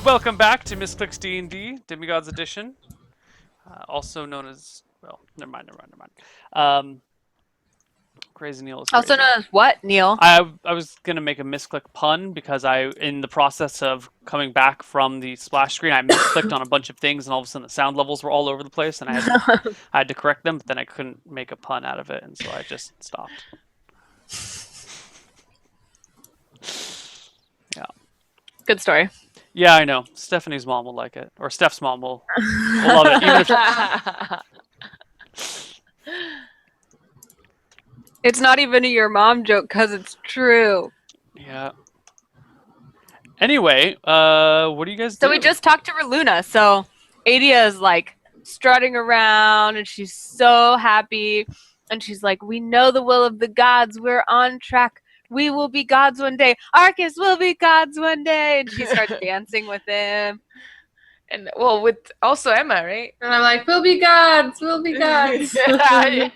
Welcome back to Misscliks D&D, Demigods Edition, also known as, well, never mind. Crazy Neal is crazy. Also known as what, Neal? I was going to make a misclick pun because in the process of coming back from the splash screen, I misclicked on a bunch of things and all of a sudden the sound levels were all over the place and I had to correct them, but then I couldn't make a pun out of it and so I just stopped. Yeah. Good story. Yeah, I know. Stephanie's mom will like it. Or Steph's mom will love it. Even if It's not even a your mom joke because it's true. Yeah. Anyway, what do you guys do? So we just talked to Luna. So Adea is like strutting around and she's so happy. And she's like, we know the will of the gods. We're on track. We will be gods one day. Arcas will be gods one day. And she starts dancing with him. And well, with also Emma, right? And I'm like, we'll be gods. We'll be gods. And I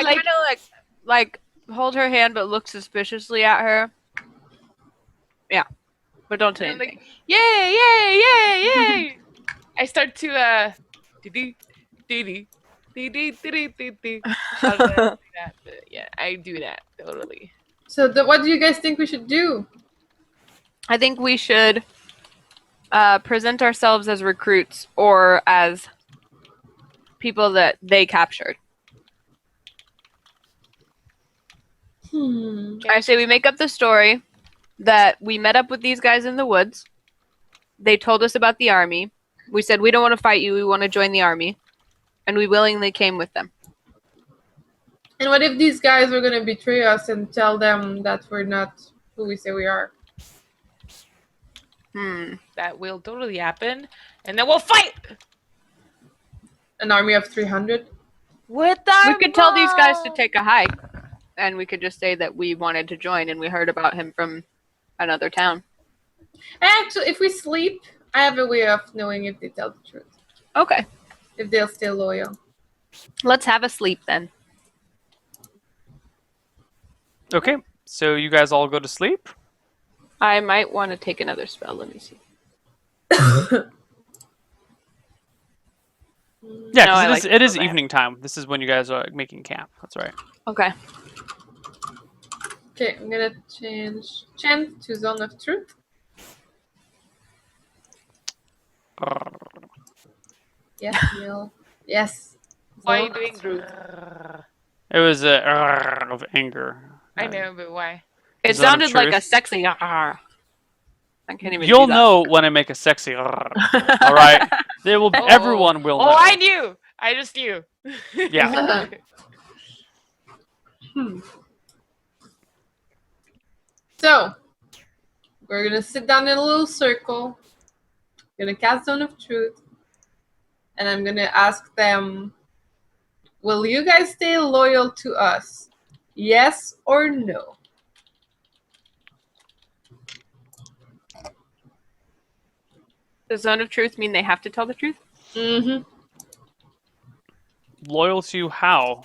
kind of like hold her hand but look suspiciously at her. Yeah. But don't say anything. Like, yay, yay, yay, yay. I start to yeah, I do that totally. So what do you guys think we should do? I think we should present ourselves as recruits or as people that they captured. I say we make up the story that we met up with these guys in the woods. They told us about the army. We said, we don't want to fight you. We want to join the army. And we willingly came with them. And what if these guys were going to betray us and tell them that we're not who we say we are? That will totally happen. And then we'll fight! An army of 300? With our We could tell these guys to take a hike. And we could just say that we wanted to join and we heard about him from another town. Actually, if we sleep, I have a way of knowing if they tell the truth. Okay. If they'll stay loyal. Let's have a sleep then. Okay, so you guys all go to sleep? I might want to take another spell. Let me see. Yeah, No, I because like it is that. evening time. This is when you guys are making camp. That's right. Okay. Okay, I'm going to change Chant to Zone of Truth. Yes, Neil. Yes. Why are you Zone doing of Groot? It was of anger. I know, but why? It Zone of sounded like a truth. sexy. I can't even. You'll do that. know when I make a sexy. All right, there will. Everyone will know. Oh, I knew. I just knew. Yeah. So, we're going to sit down in a little circle. Going to cast Zone of Truth. And I'm going to ask them, will you guys stay loyal to us? Yes or no? Does Zone of Truth mean they have to tell the truth? Mm-hmm. Loyal to you how?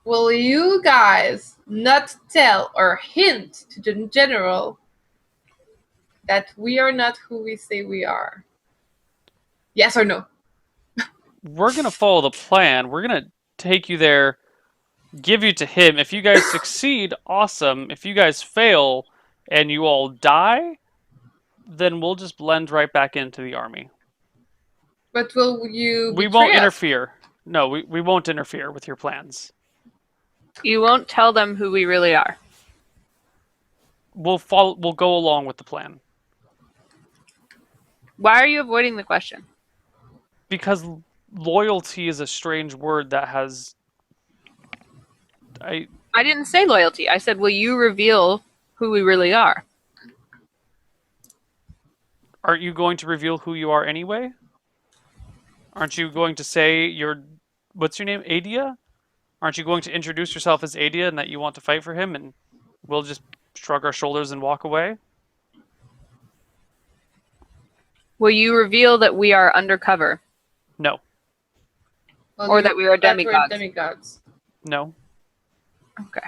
Will you guys not tell or hint to the general that we are not who we say we are? Yes or no? We're gonna follow the plan. We're gonna take you there, give you to him. If you guys succeed, awesome. If you guys fail and you all die, then we'll just blend right back into the army. But will you We betray won't us? interfere. No, we won't interfere with your plans. You won't tell them who we really are. We'll follow. We'll go along with the plan Why are you avoiding the question? because loyalty is a strange word that has. I didn't say loyalty. I said, will you reveal who we really are? Aren't you going to reveal who you are anyway? Aren't you going to say what's your name, Adea? Aren't you going to introduce yourself as Adea and that you want to fight for him and we'll just shrug our shoulders and walk away? Will you reveal that we are undercover? No. Well, Or that we are that we're demigods? demigods. No. Okay.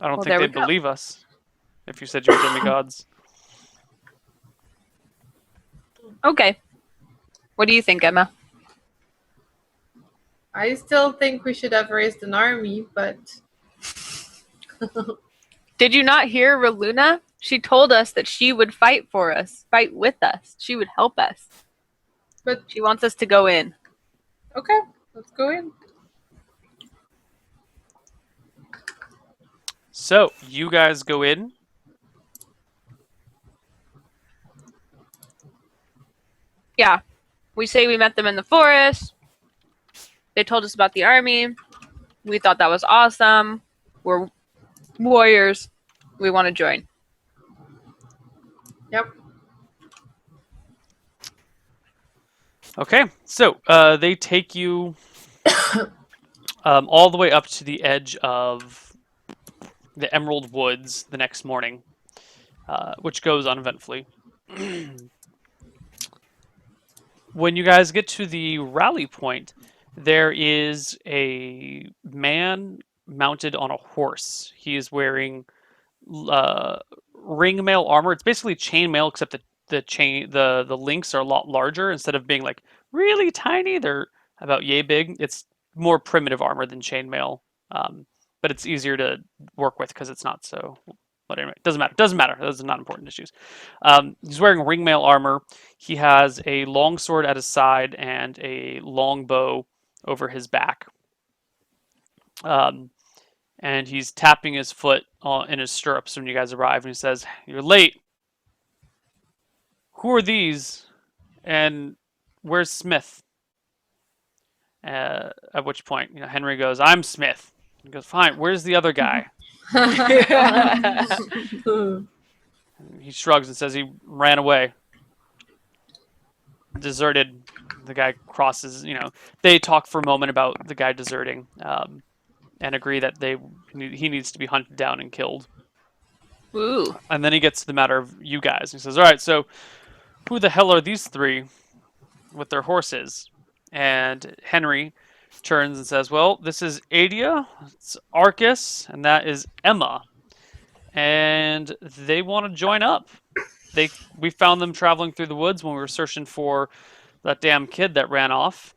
I don't Well, think there we they'd go. believe us if you said you were demigods. Okay. What do you think, Emma? I still think we should have raised an army, but Did you not hear Reluna? She told us that she would fight for us, fight with us. She would help us. But She wants us to go in. okay, let's go in. So, you guys go in. Yeah. We say we met them in the forest. They told us about the army. We thought that was awesome. We're warriors. We want to join. Yep. Okay, so they take you all the way up to the edge of the Emerald Woods the next morning, which goes uneventfully. When you guys get to the rally point, there is a man mounted on a horse. He is wearing ringmail armor. It's basically chainmail, except the links are a lot larger. Instead of being like really tiny, they're about yay big. It's more primitive armor than chainmail, but it's easier to work with because it's not so. But anyway, doesn't matter. Doesn't matter. Those are not important issues. He's wearing ringmail armor. He has a long sword at his side and a long bow over his back. And he's tapping his foot in his stirrups when you guys arrive, and he says, "You're late. Who are these? And where's Smith?" At which point, Henry goes, "I'm Smith." He goes, "Fine. Where's the other guy?" He shrugs and says he ran away. Deserted. The guy crosses, they talk for a moment about the guy deserting, and agree that he needs to be hunted down and killed. Ooh. And then he gets to the matter of you guys. He says, "All right, so who the hell are these three with their horses?" And Henry turns and says, "Well, this is Adea, it's Arcas, and that is Emma. And they want to join up. We found them traveling through the woods when we were searching for that damn kid that ran off.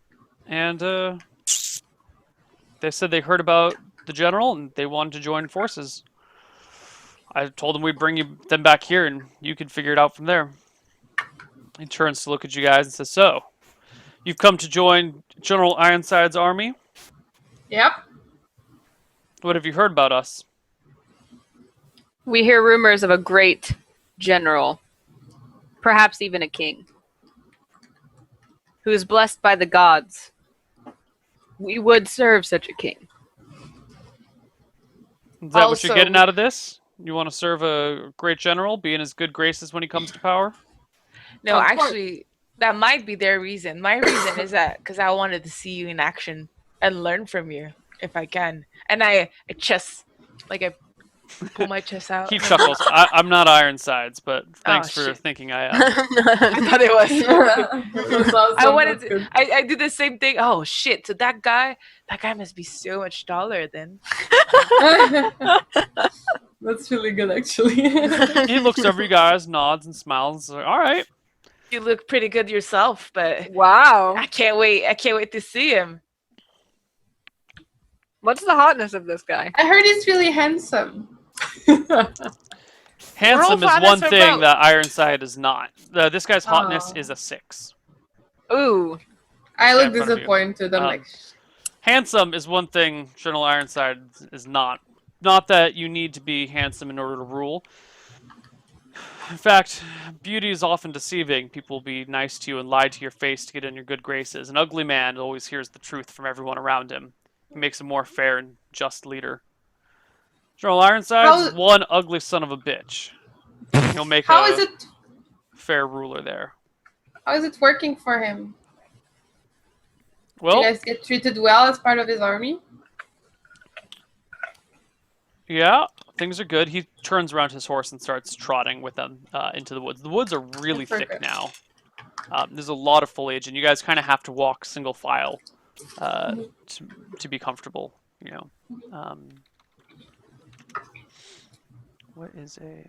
And they said they heard about the general and they wanted to join forces. I told them we'd bring them back here and you could figure it out from there." He turns to look at you guys and says, "So, you've come to join General Ironside's army? Yep. What have you heard about us?" We hear rumors of a great general, perhaps even a king, who is blessed by the gods. We would serve such a king. Is that what you're Also- getting out of this? You want to serve a great general, be in his good graces when he comes to power? No, Of course. actually, that might be their reason. My reason is that because I wanted to see you in action and learn from you if I can. And I pull my chest out. He chuckles. I'm not Ironsides, but thanks for shit. thinking I am. I thought it was. That's awesome. I wanted That's to. good. I did the same thing. Oh shit! So that guy must be so much taller then. That's really good, actually. He looks over you guys, nods and smiles. Like, all right. You look pretty good yourself, but Wow. I can't wait. I can't wait to see him. What's the hotness of this guy? I heard he's really handsome. Handsome is fathers one are thing both. that Ironside is not. This guy's hotness Aw. is a 6. Ooh. I Yeah, look in front of you. disappointed. I'm Um, like, Handsome is one thing General Ironside is not. Not that you need to be handsome in order to rule. In fact, beauty is often deceiving. People will be nice to you and lie to your face to get in your good graces. An ugly man always hears the truth from everyone around him. He makes a more fair and just leader. General Ironside is How- one ugly son of a bitch. He'll make how a is it? fair ruler there. How is it working for him? Well, You guys get treated well as part of his army? yeah, things are good. He turns around his horse and starts trotting with them into the woods. The woods are really Good thick progress. now. There's a lot of foliage, and you guys kind of have to walk single file to be comfortable. What is a?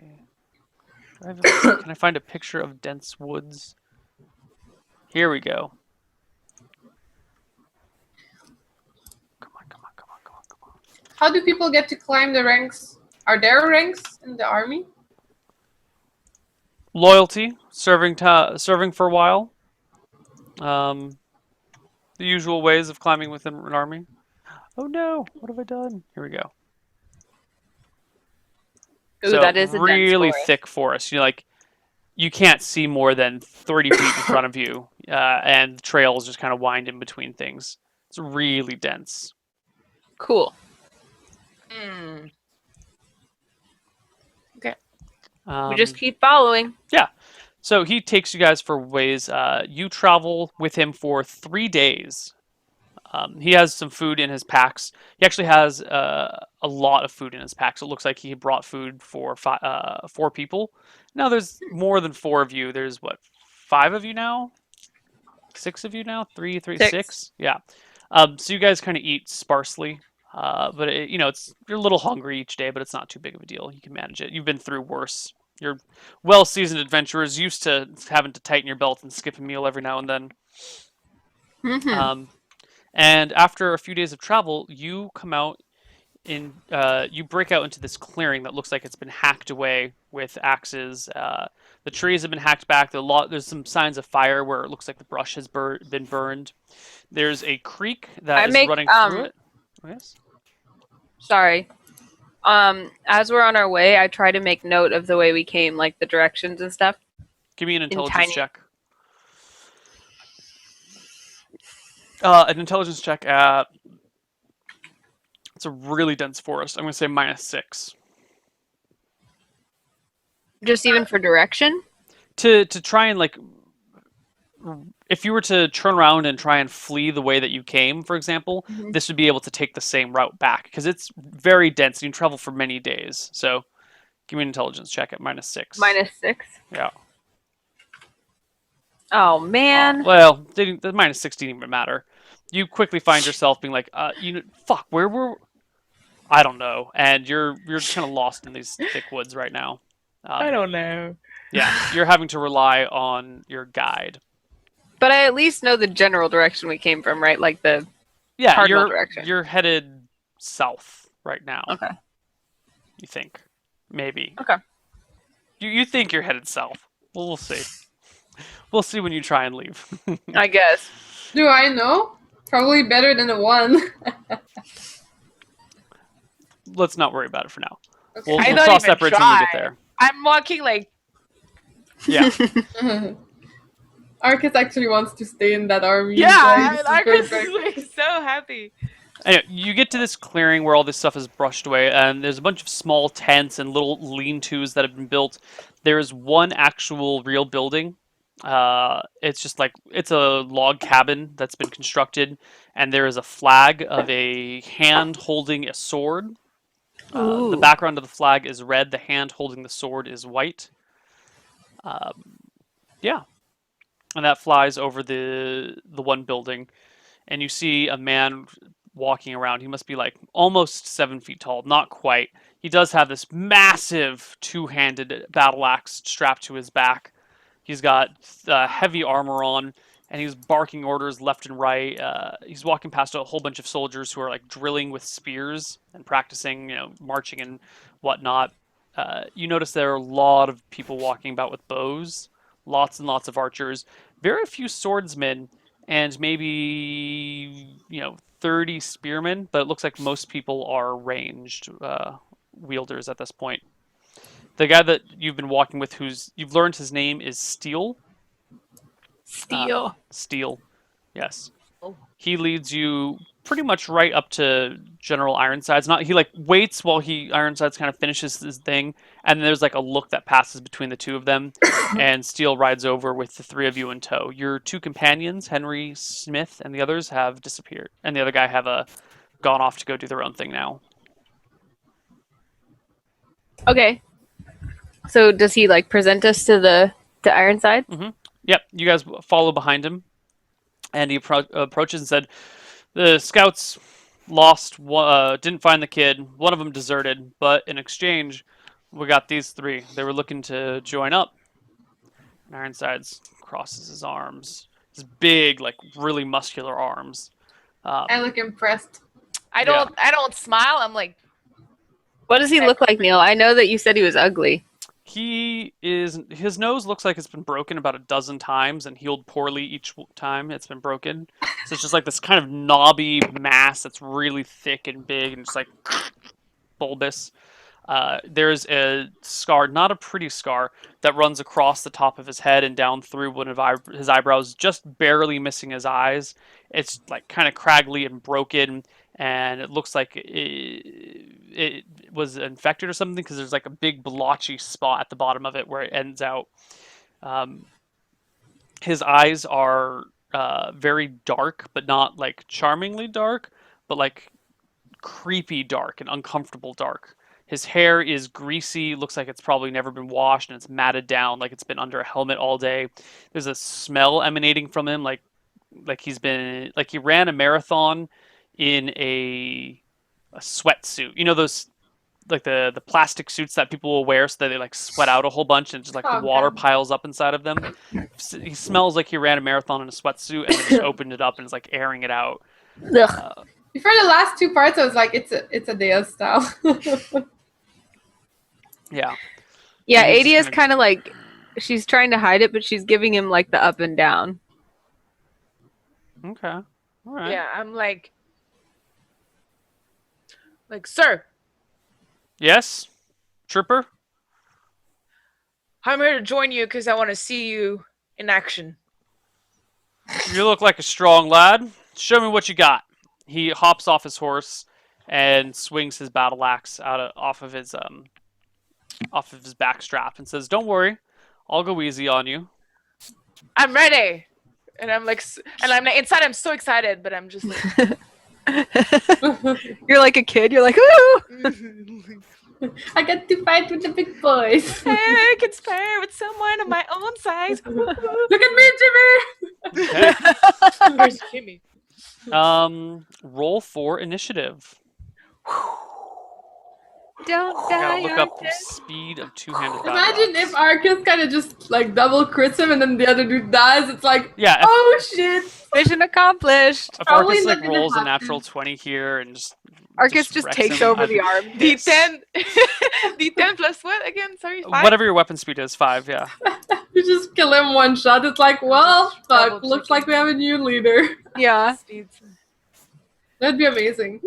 Can I find a picture of dense woods? Here we go. Come on, come on, come on, come on, come on. How do people get to climb the ranks? Are there ranks in the army? Loyalty, serving for a while. The usual ways of climbing within an army. Oh no, what have I done? Here we go. Ooh, So that is a dense really forest. thick forest. You can't see more than 30 feet in front of you, and the trails just kind of wind in between things. It's really dense. Cool. Mm. We just keep following. So he takes you guys for ways. You travel with him for 3 days. He has some food in his packs. He actually has a lot of food in his packs. It looks like he brought food for 4 people. Now there's more than 4 of you. There's what, 5 of you now? 6 of you now? 3, 6? Yeah. So you guys kind of eat sparsely. But you're a little hungry each day, but it's not too big of a deal. You can manage it. You've been through worse. You're well-seasoned adventurers, used to having to tighten your belt and skip a meal every now and then. Mhm. And after a few days of travel, you come out you break out into this clearing that looks like it's been hacked away with axes. The trees have been hacked back. There's some signs of fire where it looks like the brush has been burned. There's a creek that is running through it. Yes. Sorry. As we're on our way, I try to make note of the way we came, like the directions and stuff. Give me an intelligence tiny- check. An intelligence check at... It's a really dense forest. I'm going to say -6. Just even for direction? To try and, like... If you were to turn around and try and flee the way that you came, for example, Mhm. this would be able to take the same route back. Because it's very dense. You can travel for many days. So, give me an intelligence check at -6. -6? Yeah. Oh, man. Well, the -6 didn't even matter. You quickly find yourself being like, fuck, where were... I don't know. And you're kind of lost in these thick woods right now. I don't know. Yeah, you're having to rely on your guide. But I at least know the general direction we came from, right? Like the... Yeah, Cardinal direction. You're headed south right now. Okay. You think. Maybe. Okay. You think you're headed south. Well, we'll see. We'll see when you try and leave. I guess. Do I know? Probably better than a 1. Let's not worry about it for now. Okay. We'll I don't cross even that bridge when we get try. there. I'm walking like Yeah. Arcas actually wants to stay in that army. yeah. Like, Arcas super is like so happy. Anyway, you get to this clearing where all this stuff is brushed away, and there's a bunch of small tents and little lean-tos that have been built. There's one actual real building. It's just like, it's a log cabin that's been constructed, and there is a flag of a hand holding a sword. The Ooh. background of the flag is red. The hand holding the sword is white. Yeah. And that flies over the one building, and you see a man walking around. He must be like almost 7 feet tall, not quite. He does have this massive 2-handed battle axe strapped to his back. He's got heavy armor on, and he's barking orders left and right. He's walking past a whole bunch of soldiers who are like drilling with spears and practicing, marching and whatnot. You notice there are a lot of people walking about with bows, lots and lots of archers, very few swordsmen, and maybe 30 spearmen. But it looks like most people are ranged wielders at this point. The guy that you've been walking with, you've learned his name is Steel. Steel. Steel, yes. Oh. He leads you pretty much right up to General Ironsides. He like waits while Ironsides kind of finishes his thing, and there's like a look that passes between the two of them, and Steel rides over with the 3 of you in tow. Your 2 companions, Henry Smith, and the others have disappeared, and the other guy have gone off to go do their own thing now. Okay. So does he like present us to Ironside? Yep, you guys follow behind him, and he approaches and said, "The scouts lost, didn't find the kid. One of them deserted, but in exchange, we got these 3. They were looking to join up." And Ironsides crosses his arms. His big, like really muscular arms. I look impressed. I don't smile. I'm like, What does he look like, Neil? I know that you said he was ugly. His nose looks like it's been broken about a dozen times and healed poorly each time it's been broken. So it's just like this kind of knobby mass that's really thick and big and just like bulbous. There's a scar, not a pretty scar, that runs across the top of his head and down through one of his eyebrows, just barely missing his eyes. It's like kind of craggly and broken, and it looks like it was infected or something because there's like a big blotchy spot at the bottom of it where it ends out. His eyes are very dark, but not like charmingly dark, but like creepy dark and uncomfortable dark. His hair is greasy, looks like it's probably never been washed, and it's matted down like it's been under a helmet all day. There's a smell emanating from him, like he ran a marathon in a sweatsuit. You know those like the plastic suits that people will wear so that they like sweat out a whole bunch and just like the water piles up inside of them. He smells like he ran a marathon in a sweatsuit and then just opened it up and is like airing it out. Before the last two parts, I was like, it's Adea style. Yeah. Yeah, He's Adea's kinda- kind of like, she's trying to hide it, but she's giving him like the up and down. Okay. All right. yeah, I'm like, sir, Yes, Trooper. I'm here to join you because I want to see you in action. You look like a strong lad. Show me what you got. He hops off his horse and swings his battle axe off of his back strap and says, "Don't worry, I'll go easy on you." I'm ready, and I'm like, inside. I'm so excited, but I'm just like, You're like a kid. You're like, ooh. I get to fight with the big boys. hey, I can spare with someone of my own size. Look at me, Jimmy! Okay. Where's Jimmy? Roll for initiative. Don't Gotta die. look up the speed of two-handed battle Imagine axe. if Arcas kind of just like double crits him and then the other dude dies. It's like, Yeah, if, oh shit! Mission accomplished. if probably Arcas like not gonna rolls a happen. natural 20 here and just Arcas just wrecks takes him, over I'd the be arm. pissed. D10, D10 plus what again? Sorry, 5? Whatever your weapon speed is, 5. Yeah. You just kill him one shot. It's like, well, fuck. Double Looks checking. like we have a new leader. Yeah, Speeds. That'd be amazing.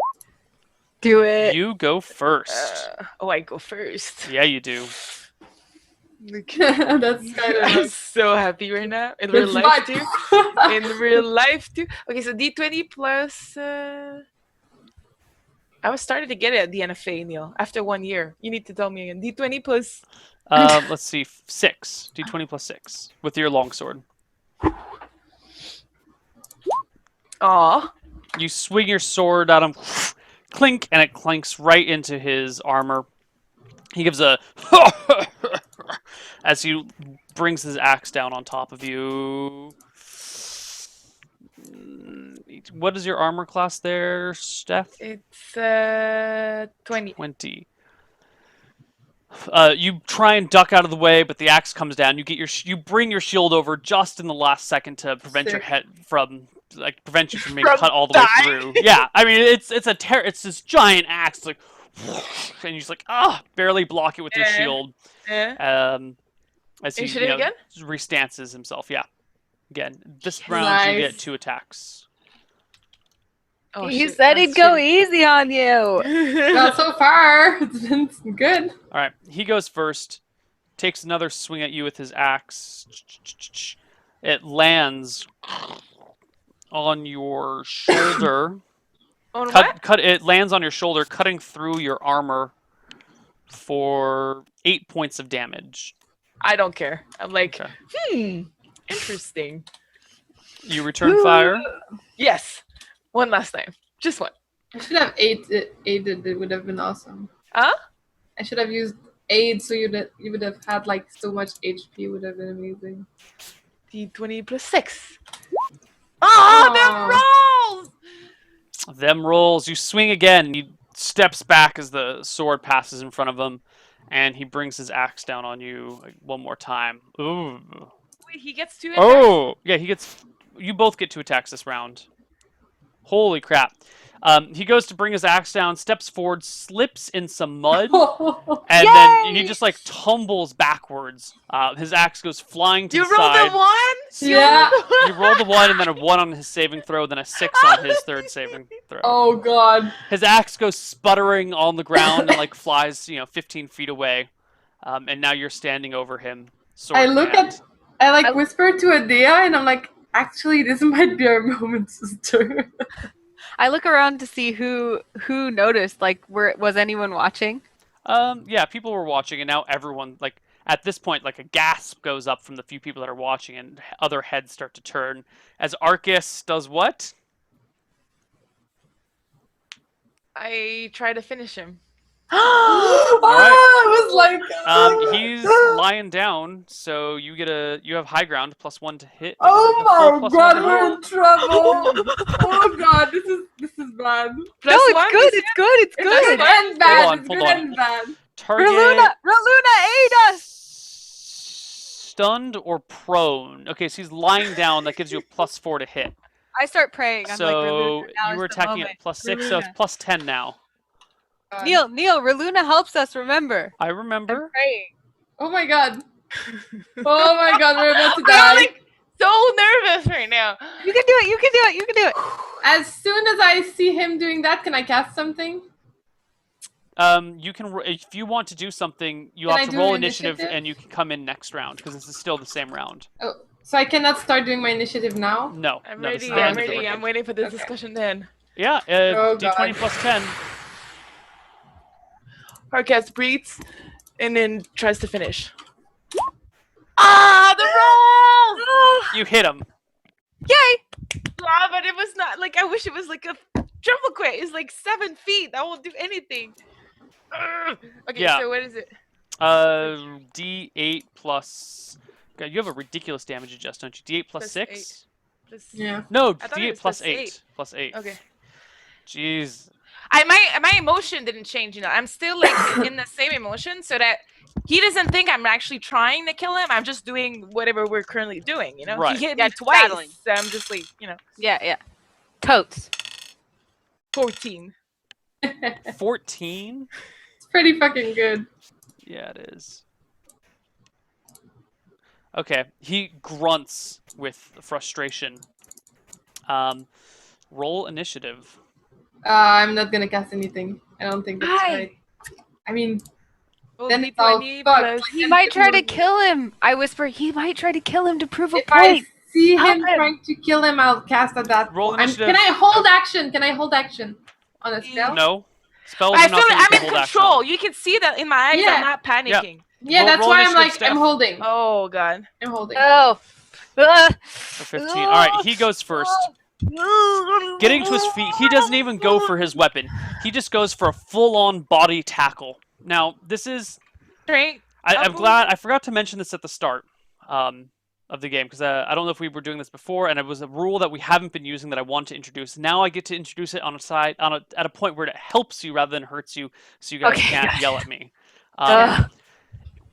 do it. You go first. I go first. Yeah, you do. That's kind of. I'm so happy right now. In real life too. In real life too. Okay, so D20 plus. I was started to get it at the NFA, Neil. After 1 year, you need to tell me again. D20 plus. Let's see, 6. D20 plus 6 with your longsword. Aw. You swing your sword at him, clink, and it clanks right into his armor. He gives a as he brings his axe down on top of you. What is your armor class there, Steph? It's 20. 20. You try and duck out of the way, but the axe comes down. You bring your shield over just in the last second to prevent your Sick. head from prevent you from being From cut all the way dying? through. Yeah, I mean it's this giant axe like, and you just like barely block it with your shield. Yeah. As You he shoot it again? restances himself. Yeah, again this round you Nice. get 2 attacks. Oh, He shit, said he'd that's go shitty. easy on you. Well, so far, it's been good. All right, he goes first. Takes another swing at you with his axe. It lands on your shoulder. On what? It lands on your shoulder, cutting through your armor for 8 points of damage. I don't care. I'm like, Okay. Interesting. You return fire. Yes. One last time. Just one. I should have aided. It would have been awesome. Huh? I should have used aid so you would have had like so much HP. Would have been amazing. D20 plus 6. Oh, Aw. them rolls! Them rolls. You swing again. He steps back as the sword passes in front of him, and he brings his axe down on you one more time. Ooh. Wait, he gets 2 attacks? Oh, yeah. He gets You both get 2 attacks this round. Holy crap. He goes to bring his axe down, steps forward, slips in some mud, and then he just like tumbles backwards. His axe goes flying to You the rolled side. a 1? Yeah. You rolled a 1 and then a 1 on his saving throw, then a 6 on his third saving throw. Oh god. His axe goes sputtering on the ground and like flies, 15 feet away. And now you're standing over him. Sword I in look hand. at, I like whisper to Adea, and I'm like, actually, this might be our moment, sister. I look around to see who noticed. Like, was anyone watching? Yeah, people were watching, and now everyone, like, at this point, like, a gasp goes up from the few people that are watching, and other heads start to turn. As Arcas does what? I try to finish him. I was like, He's lying down, so you have high ground, +1 to hit. oh Full my +1 god, to hit. we're in trouble. Oh god, this is bad. No, Plus it's one, good. you It's good. It's It's good. good and bad. Hold on, It's hold good on. and bad. Target Raluna, aid us! stunned or prone. Okay, so he's lying down. That gives you a +4 to hit. I start praying. I'm like, So Raluna, now you is were the attacking moment. at +6, so it's +10 now. God. Neal, Raluna helps us. Remember. I I'm remember. praying. Oh my god. Oh my god, we're about to I'm die. like so nervous right now. You can do it. You can do it. You can do it. As soon as I see him doing that, can I cast something? You can, if you want to do something, you Can have I to do roll an initiative, initiative? and you can come in next round because this is still the same round. Oh, so I cannot start doing my initiative now? No, I'm no, this is ready. the I'm end of the ready. I'm round. waiting for this Okay. discussion then. Yeah, Oh, D20 God. +10. Arcas breathes and then tries to finish. Ah, the roll! You hit him. Yay! Ah, but it was not like I wish it was like a triple crit. It's like 7 feet. That won't do anything. Ugh. Okay, Yeah. so what is it? D8 plus. God, you have a ridiculous damage adjust, don't you? D8 plus Plus 6? Plus- Yeah. No, I thought it D8 was plus plus 8. eight. Plus 8. Okay. Jeez. My emotion didn't change, I'm still like in the same emotion so that he doesn't think I'm actually trying to kill him. I'm just doing whatever we're currently doing, Right. He hit Yeah, me just twice. battling. So I'm just like, Yeah. Totes. 14. 14? It's pretty fucking good. Yeah, it is. Okay, he grunts with frustration. Roll initiative. I'm not gonna cast anything. I don't think that's Why? right. I mean, Well, then it's all D20 fucked. plus- He might try to kill him. I whisper, he might try to kill him to prove a If I point. see Help him him. trying to kill him, I'll cast at that Roll point. initiative. Can I hold action? Can I hold action on a spell? No. Spells I are feel not like something you I'm can in hold action control. on. You can see that in my eyes. Yeah. I'm not panicking. Yeah, Roll- that's roll why I'm initiative, like, Steph. I'm holding. Oh god. I'm holding. Oh. For 15. Alright, he goes first. Getting to his feet, he doesn't even go for his weapon. He just goes for a full-on body tackle. Now, this is... Strength. I'm glad... I forgot to mention this at the start of the game, because I don't know if we were doing this before, and it was a rule that we haven't been using that I want to introduce. Now I get to introduce it on at a point where it helps you rather than hurts you, so you guys Okay, can't gotcha. yell at me. Ugh.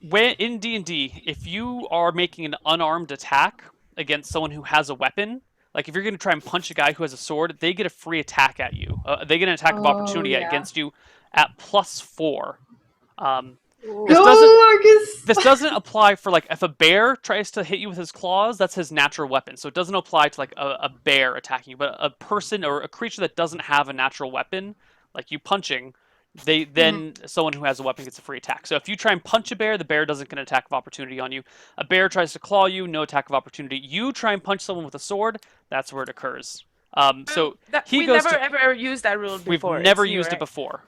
When in D&D, if you are making an unarmed attack against someone who has a weapon, like if you're going to try and punch a guy who has a sword, they get a free attack at you. They get an attack of opportunity yeah. against you at +4. Go, This doesn't- Arcas! This doesn't apply for like if a bear tries to hit you with his claws, that's his natural weapon. So it doesn't apply to like a bear attacking you, but a person or a creature that doesn't have a natural weapon, like you punching, then someone who has a weapon gets a free attack. So if you try and punch a bear, the bear doesn't get an attack of opportunity on you. A bear tries to claw you, no attack of opportunity. You try and punch someone with a sword, that's where it occurs. So he we goes never to- ever used that rule we've before. never It's new, used it right? before.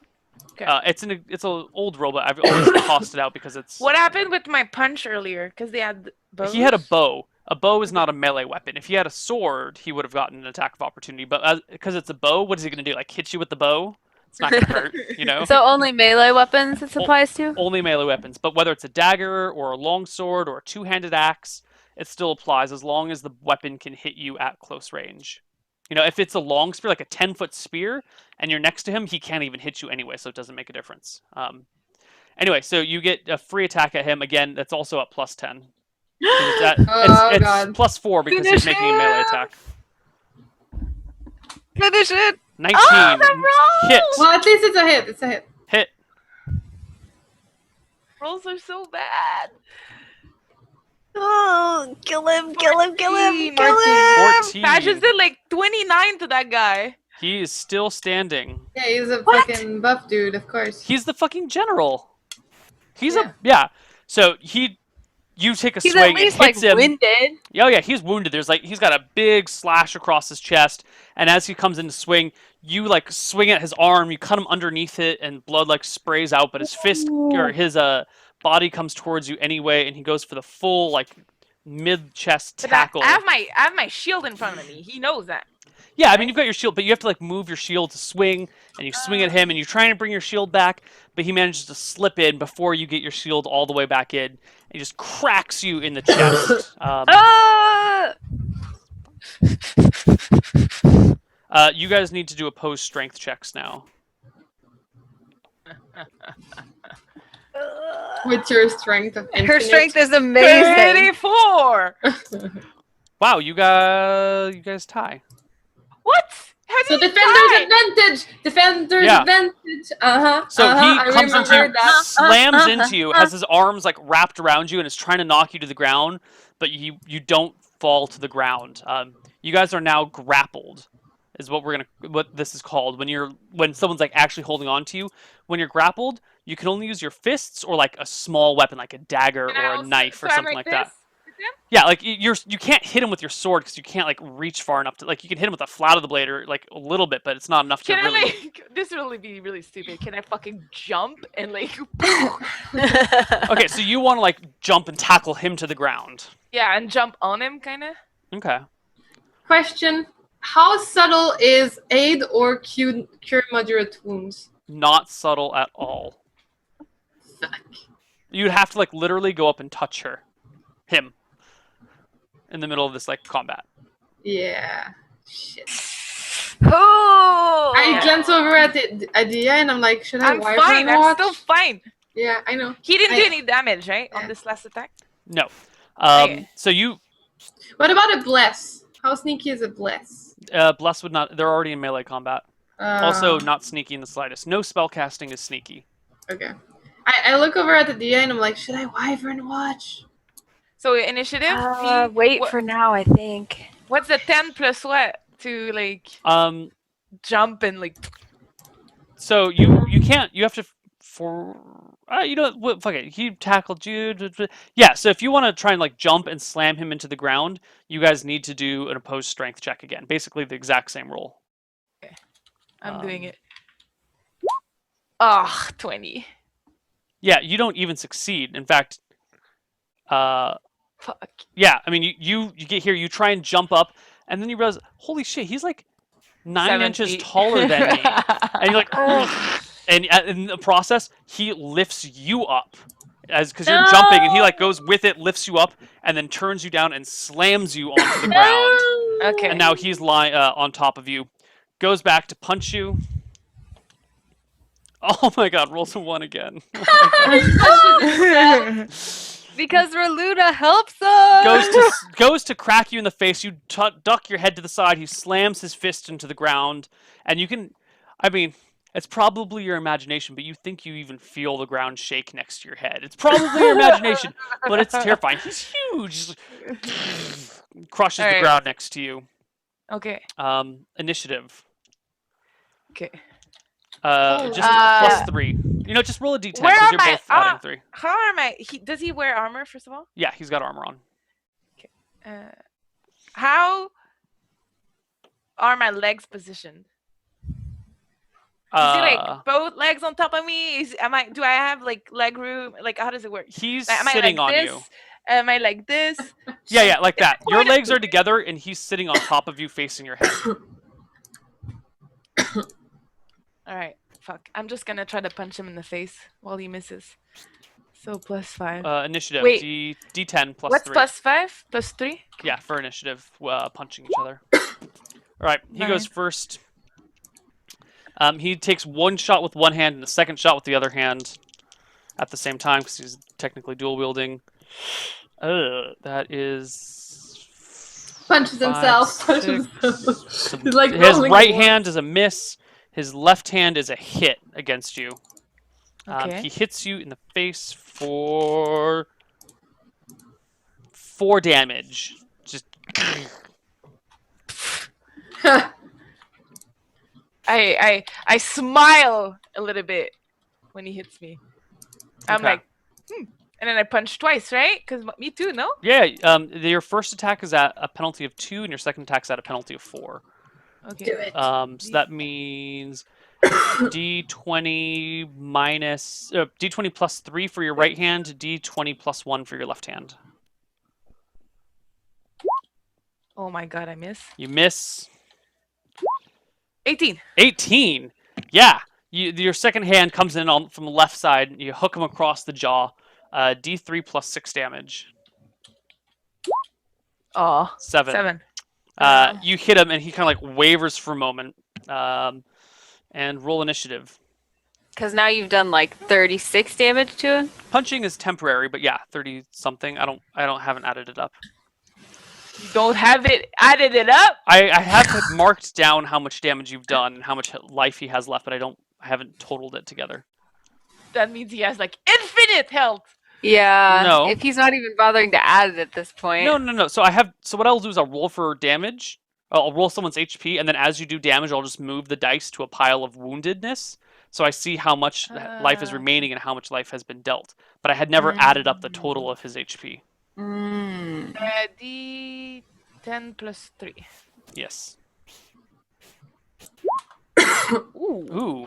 Okay. It's an old rule, but I've always tossed it out because it's. What happened with my punch earlier? Because they had bows? He had a bow. A bow is not a melee weapon. If he had a sword, he would have gotten an attack of opportunity. But because it's a bow, what is he going to do? Like hit you with the bow? It's not going to hurt, you know? So only melee weapons this applies to? Only melee weapons. But whether it's a dagger or a longsword or a two-handed axe, it still applies as long as the weapon can hit you at close range. You know, if it's a long spear, like a 10-foot spear, and you're next to him, he can't even hit you anyway, so it doesn't make a difference. Anyway, so you get a free attack at him. Again, that's also at +10. Oh, it's God. +4 because he's making a melee attack. Finish it. 19. Oh, the roll! Hit. Well, at least it's a hit. It's a hit. Hit. Rolls are so bad. Oh, kill him, kill him, kill him, 14. kill him! 14. I just did like 29 to that guy. He is still standing. Yeah, he's a What? fucking buff dude, of course. He's the fucking general. He's Yeah. yeah. So you take a He's swing at least and hits like him. winded. Oh yeah, he's wounded. He's got a big slash across his chest, and as he comes in to swing, you like swing at his arm, you cut him underneath it, and blood like sprays out. But his fist or his body comes towards you anyway, and he goes for the full like mid chest But tackle. I have my shield in front of me. He knows that. Yeah, I mean you've got your shield, but you have to like move your shield to swing, and you swing at him, and you're trying to bring your shield back, but he manages to slip in before you get your shield all the way back in. And he just cracks you in the chest. You guys need to do opposed strength checks now. With your strength of infinite. Her strength is amazing. 34. Wow, you guys tie. What? How So did you defender's die? advantage! Defender's Yeah. advantage! So I he comes into you, remember that. slams into you, has his arms like wrapped around you, and is trying to knock you to the ground, but you don't fall to the ground. You guys are now grappled, is what this is called. When someone's like actually holding on to you, when you're grappled, you can only use your fists or like a small weapon like a dagger And I or a also- knife so or I'm something like that. this with him? Yeah, like you can't hit him with your sword because you can't like reach far enough to like you can hit him with the flat of the blade or like a little bit, but it's not enough to Can really. I like this will really be really stupid? Can I fucking jump and like Okay, so you want to like jump and tackle him to the ground. yeah and jump on him kind of? Okay. Question. How subtle is aid or cure moderate wounds? Not subtle at all. Fuck. You'd have to like literally go up and touch him, in the middle of this like combat. Yeah. Shit. Oh! I glance over at the Adea and I'm like, should I I'm wipe fine. and I'm watch? still fine. Yeah, I know. He didn't do I- any damage, right, Yeah. on this last attack? No. Okay. So you What about a bless? How sneaky is a bless? Bless would not. They're already in melee combat. Also, not sneaky in the slightest. No spell casting is sneaky. Okay. I look over at Adea and I'm like, should I wyvern watch? So initiative. Wait what- for now, I think. What's the 10 plus what to like jump and like? So you can't. You have to you know what? Fuck it. He tackled you. Yeah. So if you want to try and like jump and slam him into the ground, you guys need to do an opposed strength check again. Basically the exact same roll. I'm doing it. Ah, 20. Yeah. You don't even succeed. In fact. Fuck. Yeah. I mean, you get here. You try and jump up, and then you realize, holy shit, he's like 9 7 inches feet. taller than me. And you're like, oh. And in the process, he lifts you up, because you're jumping, and he like goes with it, lifts you up, and then turns you down and slams you onto the ground. Okay. And now he's lying on top of you, goes back to punch you. Oh my god! Rolls a 1 again. Because Reluda helps us. Goes to crack you in the face. You duck your head to the side. He slams his fist into the ground, and you can. I mean, it's probably your imagination, but you think you even feel the ground shake next to your head. It's probably your imagination, but it's terrifying. He's huge. Crushes the Alright. ground next to you. Okay. Initiative. Okay. Just +3. You know, just roll a d10 Where because are you're my- both adding 3. How am I? Does he wear armor first of all? Yeah, he's got armor on. How are my legs positioned? Is he like both legs on top of me? Do I have like leg room? Like how does it work? He's Am I sitting like on this? you. Am I like this? Yeah, like that. Your Point of- legs are together, and he's sitting on top of you, facing your head. All right. Fuck. I'm just gonna try to punch him in the face while he misses. So +5. Initiative. Wait. D10 plus What's 3. +5? +3? Yeah, for initiative, punching each other. All right, he goes Nice. first. He takes one shot with one hand and the second shot with the other hand at the same time because he's technically dual wielding. That is Punches himself. 5, Punches 6. himself. He's like His rolling right around. hand is a miss. His left hand is a hit against you. Okay. He hits you in the face for 4 damage. Just I smile a little bit when he hits me. I'm Okay. like, and then I punch twice, right? Because me too, no? yeah. Your first attack is at a penalty of 2, and your second attack is at a penalty of 4. Okay. Do it. So that means D20 minus D20 plus 3 for your right hand, D20 plus 1 for your left hand. Oh my god, I miss. You miss 18. 18. Yeah. Your second hand comes in from the left side. And you hook him across the jaw. D3 plus 6 damage. Oh, 7. 7. You hit him, and he kind of like wavers for a moment. And roll initiative. Because now you've done like 36 damage to him. Punching is temporary, but yeah, 30 something. Haven't added it up. You don't have it added it up? I have marked down how much damage you've done and how much life he has left, but I haven't totaled it together. That means he has like infinite health. Yeah. No. If he's not even bothering to add it at this point. No. So what I'll do is I'll roll for damage. I'll roll someone's HP, and then as you do damage, I'll just move the dice to a pile of woundedness. So I see how much life is remaining and how much life has been dealt. But I had never added up the total of his HP. D10 plus 3. Yes. Ooh. Ooh.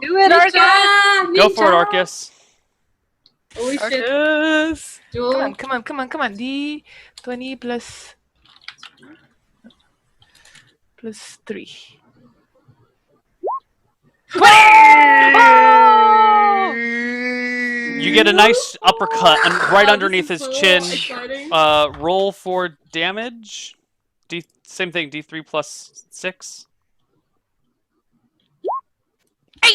Do it, Arcas. Go for it, Arcas. Holy shit. Arcas. Jewel. Come on. D20 plus 3. You get a nice uppercut and right Oh, underneath this his is so chin. exciting. Roll for damage. Same thing. D3 plus 6.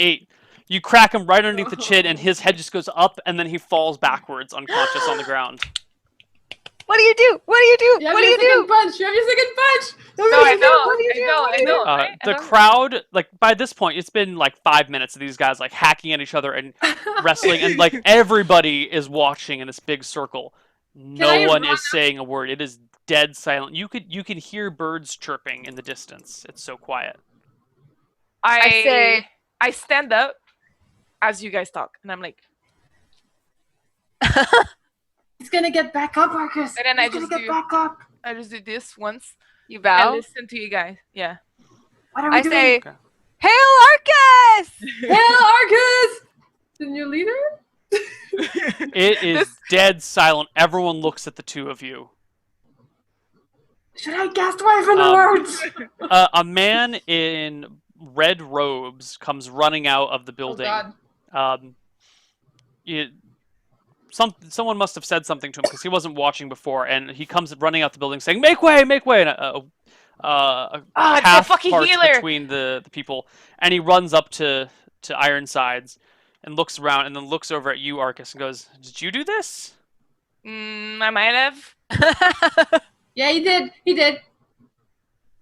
8. You crack him right underneath the chin, and his head just goes up, and then he falls backwards, unconscious on the ground. What do you do? What do you do? You have What do your you second do? punch. You have your second punch. No, I know. What do you do? I know. The crowd, like by this point, it's been like 5 minutes of these guys like hacking at each other and wrestling, and like everybody is watching in this big circle. No one is saying a word. It is dead silent. You can hear birds chirping in the distance. It's so quiet. I stand up as you guys talk, and I'm like, He's gonna get back up, Arcas. And then I He's gonna just get back up. I just do this once. You I bow. listen to you guys. Yeah. What are we I doing? say, Okay. Hail Arcas! Hail, Arcas! The new leader? It is dead silent. Everyone looks at the two of you. Should I cast Wyvern words? A man in red robes comes running out of the building. God. Someone must have said something to him because he wasn't watching before, and he comes running out the building saying, "Make way, make way!" And a it's path a fucking parts healer! between the people, and he runs up to Ironsides and looks around, and then looks over at you, Arcas, and goes, "Did you do this?" I might have. Yeah, he did. He did.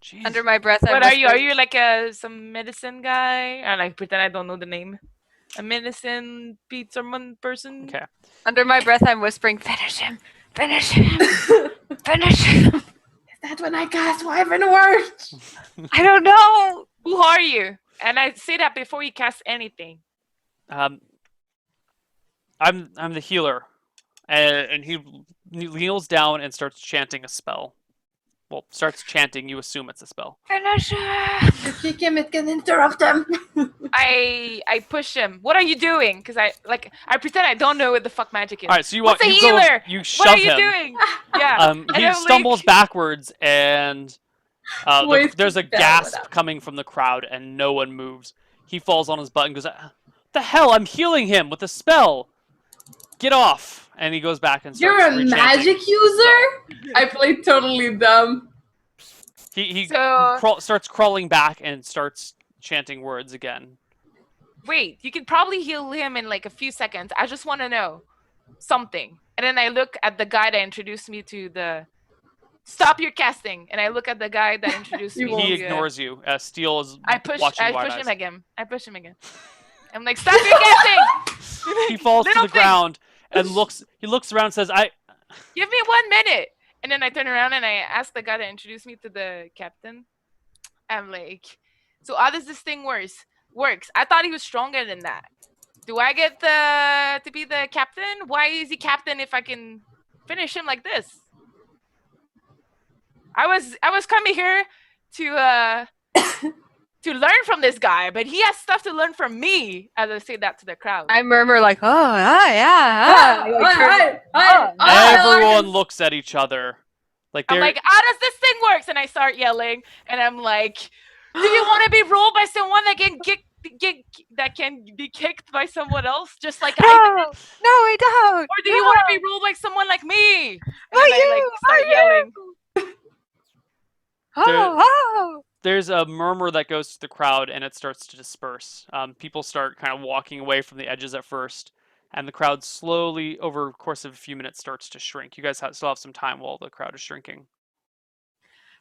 Jeez. Under my breath, I What are you? whisper, Are you like some medicine guy? I like pretend I don't know the name. A medicine pizza person. Okay. Under my breath, I'm whispering, finish him! Finish him! Finish him! Is that when I cast Wyvern words? I don't know! Who are you? And I say that before you cast anything. I'm the healer, and he kneels down and starts chanting a spell. Well, starts chanting. You assume it's a spell. Finish him! If you kick him, it can interrupt him. I push him. What are you doing? Because I pretend I don't know what the fuck magic is. All right, so you What's a you go, healer? you shove What are you him. doing? Yeah. And He I'm stumbles like- backwards, and Wait, there's a that gasp without- coming from the crowd, and no one moves. He falls on his butt and goes, "The hell! I'm healing him with a spell. Get off!" And he goes back and starts You're a rechanting. magic user? I played totally dumb. He So- starts crawling back and starts chanting words again. Wait, you can probably heal him in like a few seconds. I just want to know. something. And then I look at the guy that introduced me to the stop your casting. And I look at the guy that introduced me. He to, ignores you. Steel is I push watching wide him eyes. again. I push him again. I'm like, stop your casting! He falls to Little the thing. ground and he looks around and says, Give me 1 minute. And then I turn around and I ask the guy that introduced me to the captain. I'm like, so how does this thing works? I thought he was stronger than that. Do I get to be the captain? Why is he captain if I can finish him like this? I was coming here to to learn from this guy, but he has stuff to learn from me. As I say that to the crowd. I murmur like, oh, yeah. everyone looks at each other. Like I'm like, how does this thing work? And I start yelling, and I'm like, do you want to be ruled by someone that can be kicked by someone else, just like I did? No, we don't. Or do you want to be ruled by someone like me? And I start yelling. There's a murmur that goes to the crowd, and it starts to disperse. People start kind of walking away from the edges at first, and the crowd slowly, over the course of a few minutes, starts to shrink. You guys still have some time while the crowd is shrinking.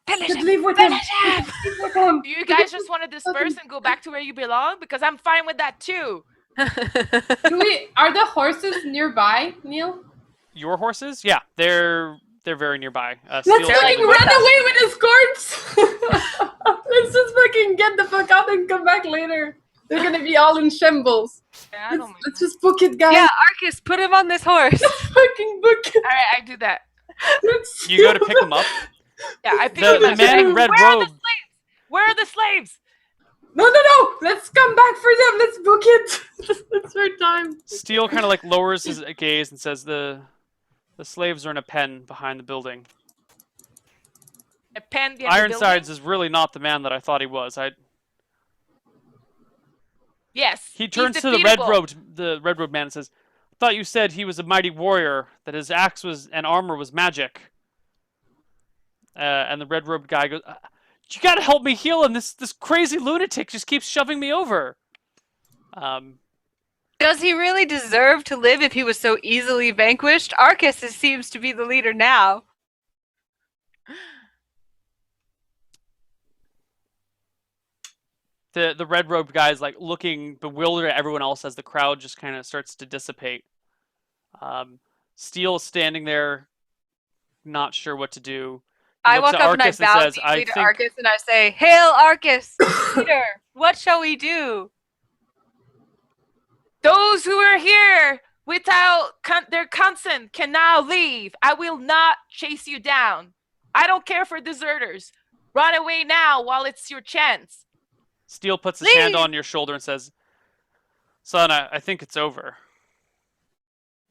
Leave with him. Do you guys just want to disperse and go back to where you belong? Because I'm fine with that too. Are the horses nearby, Neil? Your horses? Yeah, they're very nearby. Let's fucking run away with escorts! Let's just fucking get the fuck out and come back later. They're gonna be all in shambles. Yeah, let's just book it, guys. Yeah, Arcas, put him on this horse. Fucking book it. Alright, I do that. You go to pick him up? Yeah, I pick him up. The man in red robe. Where are the slaves? No. Let's come back for them. Let's book it. It's our time. Steel kind of like lowers his gaze and says, the slaves are in a pen behind the building. A pen behind the building? Ironsides is really not the man that I thought he was. Yes. He turns to the red robed man and says, I thought you said he was a mighty warrior, that his axe and armor was magic. And the red robed guy goes, you gotta help me heal him. This crazy lunatic just keeps shoving me over. Does he really deserve to live if he was so easily vanquished? Arcas seems to be the leader now. The red robed guy is like looking bewildered at everyone else as the crowd just kind of starts to dissipate. Steele's standing there, not sure what to do. I walk up and I bow deeply to Arcas and I say, "Hail Arcas, leader! What shall we do?" Those who are here without their consent can now leave. I will not chase you down. I don't care for deserters. Run away now while it's your chance. Steele puts his hand on your shoulder and says, son, I think it's over.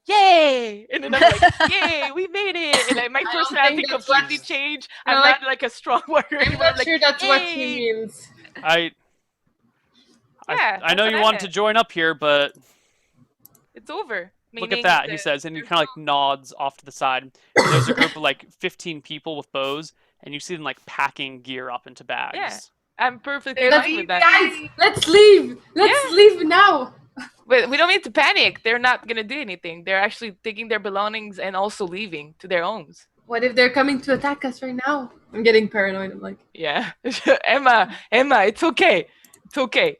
Yay! And then I'm like, yay, we made it! And my personality completely changed. I'm not like a strong warrior anymore. I'm not sure that's what he means. I know you wanted to join up here, but it's over. Look at that, he says, and he kind of like nods off to the side. And there's a group of like 15 people with bows, and you see them like packing gear up into bags. Yeah, I'm perfectly fine with that. Guys, let's leave! Let's leave now! But we don't need to panic. They're not gonna do anything. They're actually taking their belongings and also leaving to their homes. What if they're coming to attack us right now? I'm getting paranoid. I'm like, yeah, Emma, it's okay. It's okay.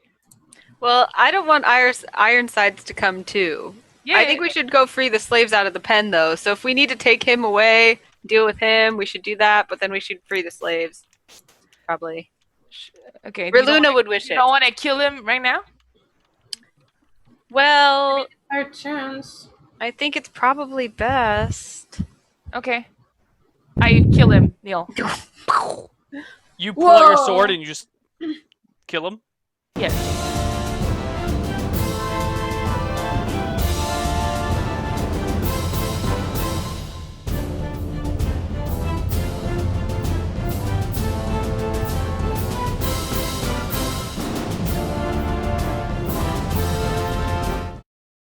Well, I don't want Ironsides to come too. Yeah, I think we should go free the slaves out of the pen, though. So if we need to take him away, deal with him, we should do that. But then we should free the slaves, probably. Okay. Reluna would wish it. You don't want to kill him right now? Well, our chance. I think it's probably best. Okay. I kill him, Neil. You pull out your sword and you just kill him? Yes.